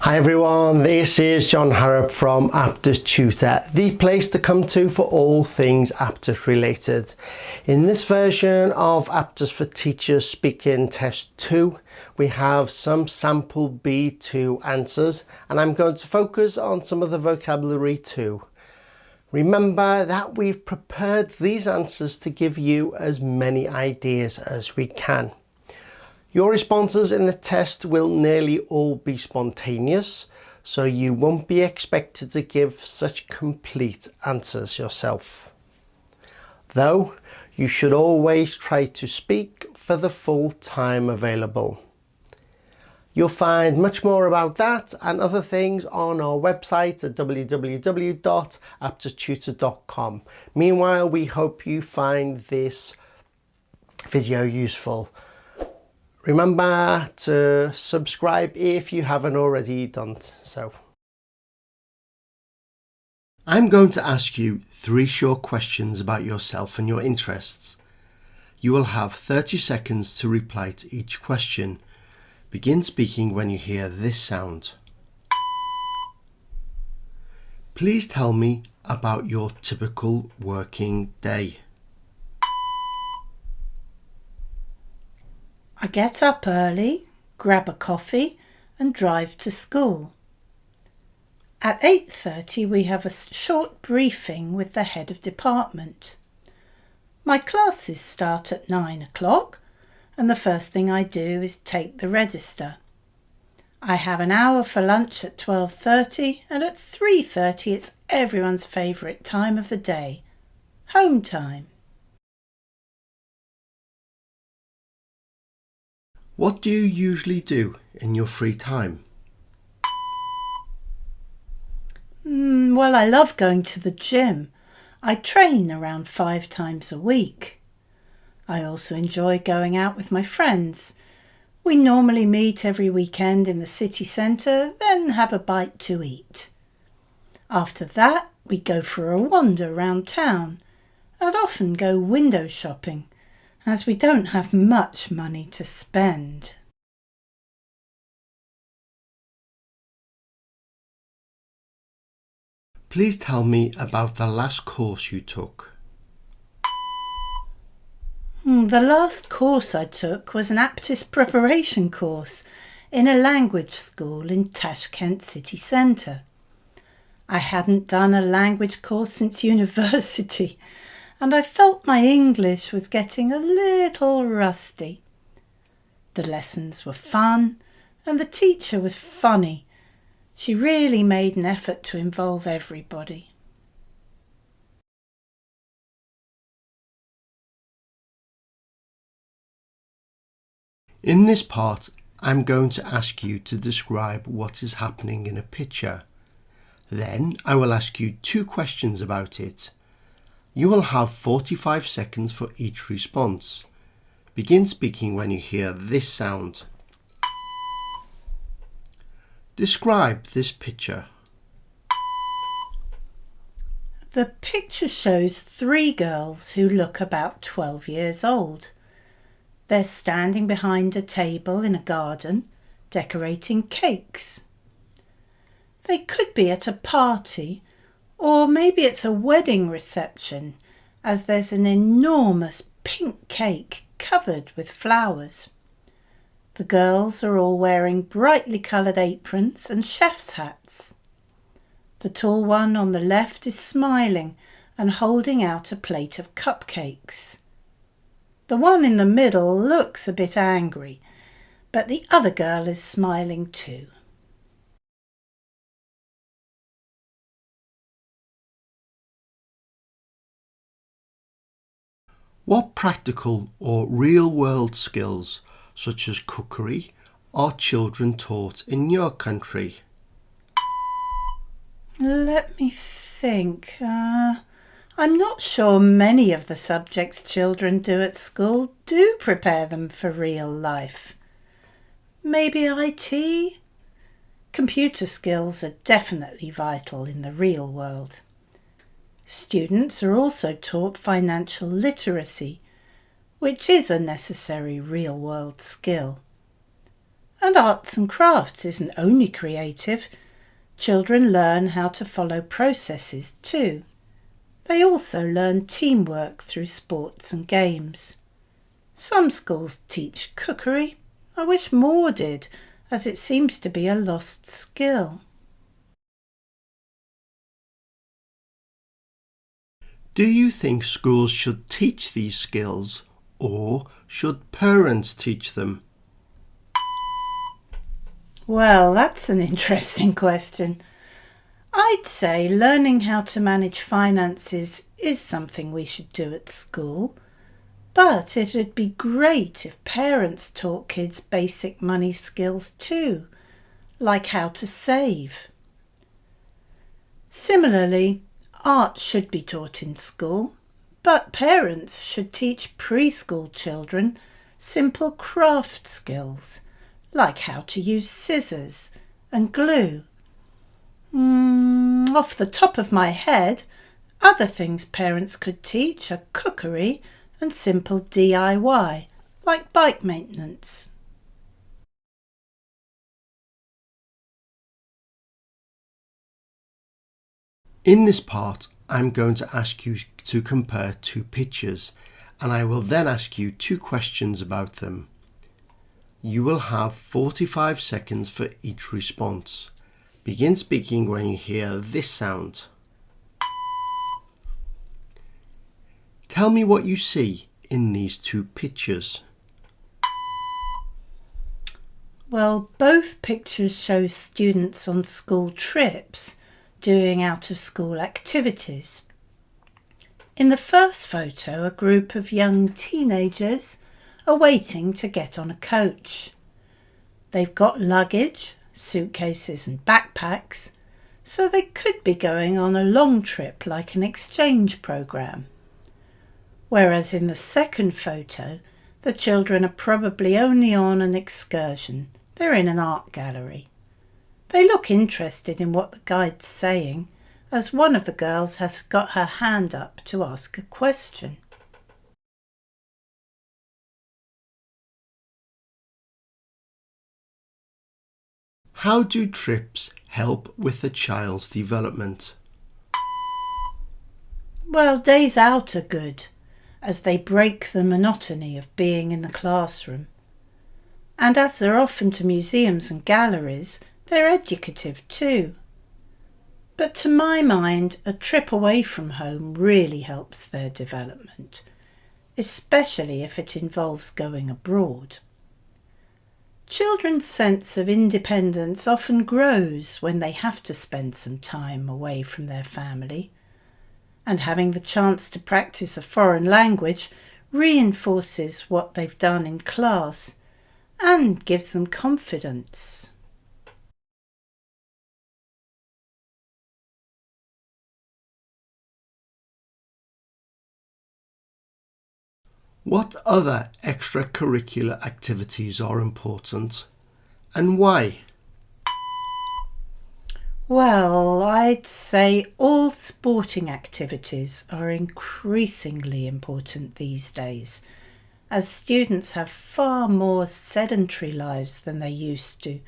Hi everyone, this is John Harrop from Aptis Tutor, the place to come to for all things Aptis related. In this version of Aptis for Teachers Speaking Test 2, we have some sample B2 answers and I'm going to focus on some of the vocabulary too. Remember that we've prepared these answers to give you as many ideas as we can. Your responses in the test will nearly all be spontaneous, so you won't be expected to give such complete answers yourself. Though, you should always try to speak for the full time available. You'll find much more about that and other things on our website at www.aptistutor.com. Meanwhile, we hope you find this video useful. Remember to subscribe if you haven't already done so. I'm going to ask you 3 short questions about yourself and your interests. You will have 30 seconds to reply to each question. Begin speaking when you hear this sound. Please tell me about your typical working day. I get up early, grab a coffee and drive to school. At 8:30 we have a short briefing with the head of department. My classes start at 9 o'clock and the first thing I do is take the register. I have an hour for lunch at 12:30 and at 3:30 it's everyone's favourite time of the day, home time. What do you usually do in your free time? Well, I love going to the gym. I train around 5 times a week. I also enjoy going out with my friends. We normally meet every weekend in the city centre, then have a bite to eat. After that, we go for a wander around town and often go window shopping, as we don't have much money to spend. Please tell me about the last course you took. The last course I took was an Aptis preparation course in a language school in Tashkent city centre. I hadn't done a language course since university, and I felt my English was getting a little rusty. The lessons were fun and the teacher was funny. She really made an effort to involve everybody. In this part, I'm going to ask you to describe what is happening in a picture. Then I will ask you 2 questions about it. You will have 45 seconds for each response. Begin speaking when you hear this sound. Describe this picture. The picture shows 3 girls who look about 12 years old. They're standing behind a table in a garden, decorating cakes. They could be at a party, or maybe it's a wedding reception, as there's an enormous pink cake covered with flowers. The girls are all wearing brightly coloured aprons and chef's hats. The tall one on the left is smiling and holding out a plate of cupcakes. The one in the middle looks a bit angry, but the other girl is smiling too. What practical or real-world skills, such as cookery, are children taught in your country? Let me think. I'm not sure many of the subjects children do at school do prepare them for real life. Maybe IT? Computer skills are definitely vital in the real world. Students are also taught financial literacy, which is a necessary real-world skill. And arts and crafts isn't only creative. Children learn how to follow processes too. They also learn teamwork through sports and games. Some schools teach cookery. I wish more did, as it seems to be a lost skill. Do you think schools should teach these skills, or should parents teach them? Well, that's an interesting question. I'd say learning how to manage finances is something we should do at school, but it'd be great if parents taught kids basic money skills too, like how to save. Similarly, art should be taught in school, but parents should teach preschool children simple craft skills, like how to use scissors and glue. Off the top of my head, other things parents could teach are cookery and simple DIY, like bike maintenance. In this part, I'm going to ask you to compare two pictures, and I will then ask you two questions about them. You will have 45 seconds for each response. Begin speaking when you hear this sound. Tell me what you see in these two pictures. Well, both pictures show students on school trips doing out-of-school activities. In the first photo, a group of young teenagers are waiting to get on a coach. They've got luggage, suitcases and backpacks, so they could be going on a long trip like an exchange programme. Whereas in the second photo, the children are probably only on an excursion. They're in an art gallery. They look interested in what the guide's saying, as one of the girls has got her hand up to ask a question. How do trips help with a child's development? Well, days out are good, as they break the monotony of being in the classroom. And as they're often to museums and galleries, they're educative too. But to my mind, a trip away from home really helps their development, especially if it involves going abroad. Children's sense of independence often grows when they have to spend some time away from their family, and having the chance to practice a foreign language reinforces what they've done in class and gives them confidence. What other extracurricular activities are important, and why? Well, I'd say all sporting activities are increasingly important these days, as students have far more sedentary lives than they used to,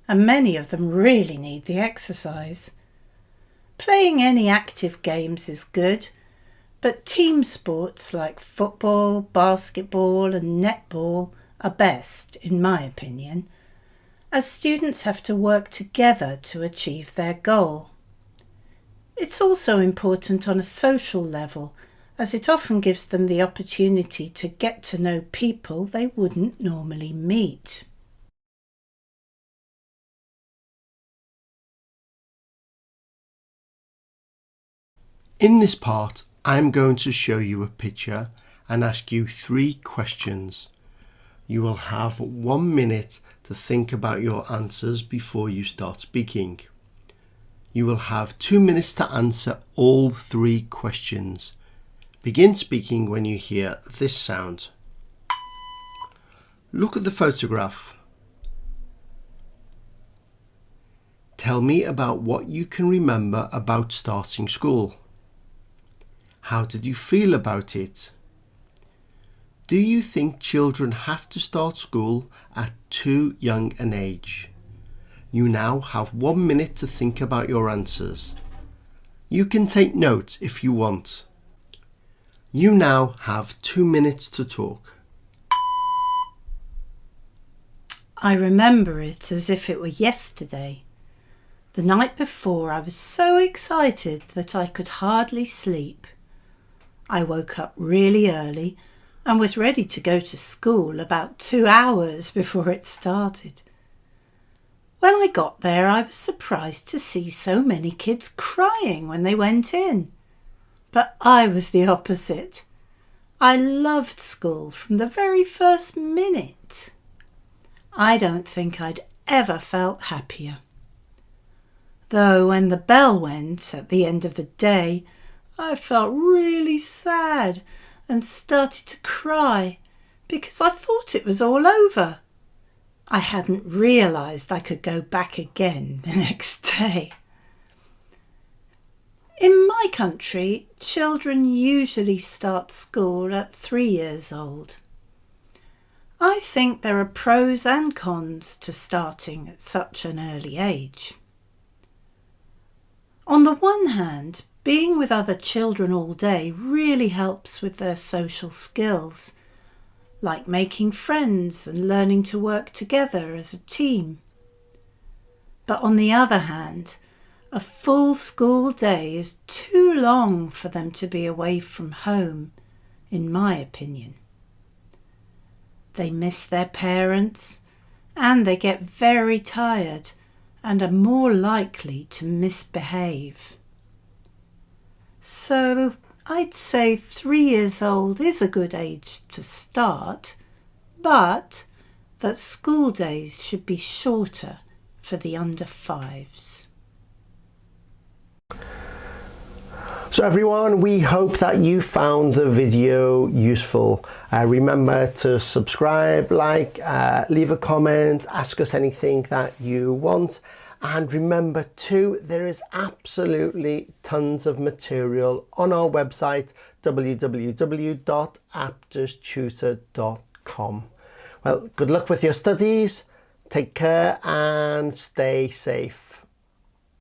and many of them really need the exercise. Playing any active games is good, but team sports like football, basketball and netball are best, in my opinion, as students have to work together to achieve their goal. It's also important on a social level, as it often gives them the opportunity to get to know people they wouldn't normally meet. In this part, I'm going to show you a picture and ask you 3 questions. You will have 1 minute to think about your answers before you start speaking. You will have 2 minutes to answer all 3 questions. Begin speaking when you hear this sound. Look at the photograph. Tell me about what you can remember about starting school. How did you feel about it? Do you think children have to start school at too young an age? You now have 1 minute to think about your answers. You can take notes if you want. You now have 2 minutes to talk. I remember it as if it were yesterday. The night before, I was so excited that I could hardly sleep. I woke up really early and was ready to go to school about 2 hours before it started. When I got there, I was surprised to see so many kids crying when they went in. But I was the opposite. I loved school from the very first minute. I don't think I'd ever felt happier. Though when the bell went at the end of the day, I felt really sad and started to cry because I thought it was all over. I hadn't realised I could go back again the next day. In my country, children usually start school at 3 years old. I think there are pros and cons to starting at such an early age. On the one hand, being with other children all day really helps with their social skills, like making friends and learning to work together as a team. But on the other hand, a full school day is too long for them to be away from home, in my opinion. They miss their parents and they get very tired and are more likely to misbehave. So I'd say 3 years old is a good age to start, but that school days should be shorter for the under 5s. So everyone, we hope that you found the video useful. Remember to subscribe, like, leave a comment, ask us anything that you want. And remember too, there is absolutely tons of material on our website, www.aptistutor.com. Well, good luck with your studies, take care and stay safe.